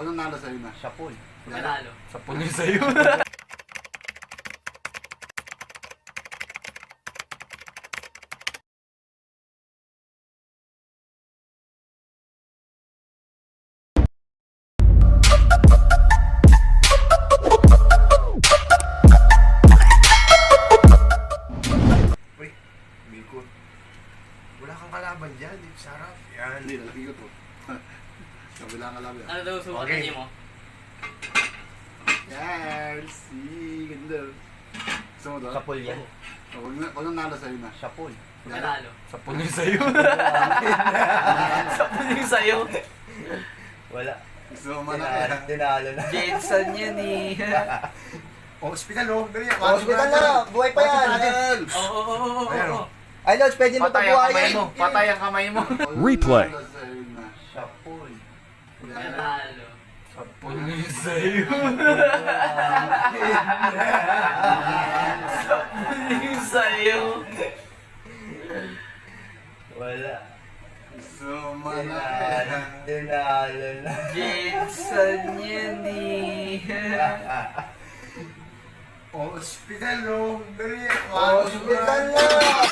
Anong nalo sa'yo na? Sapul. Panalo. Sapul yung sa'yo. Uy, Miko. Wala kang kalaban dyan, eh. Sarap. Yan. Hindi, lalaki ko to. Kabila ka lang yan. Ano daw subukan Okay. niyo mo? Yes! Ganda. Gusto mo doon? Sapul yan. Huwag nang nalo sa'yo na. Sapul. Panalo. Sapul yung sa'yo. Sapul yung sa'yo. Wala. Gusto mo manaki. Dinalo na. Jensen yan eh. Hospital, oh. Dali, Hospital na! Buhay pa yan! Oo. Ayan, oh. Ay, Lods, pwede mo Patay ang kamay pabuhayin! mo. Patay ang kamay mo. Replay. Sapul. Panalo. Sapul yung sa'yo. Sapul yung sa'yo. Wala. Gusto mo manaki. Dinalo na. Jensen yan eh. Hospital, oh. Dali, Hospital na!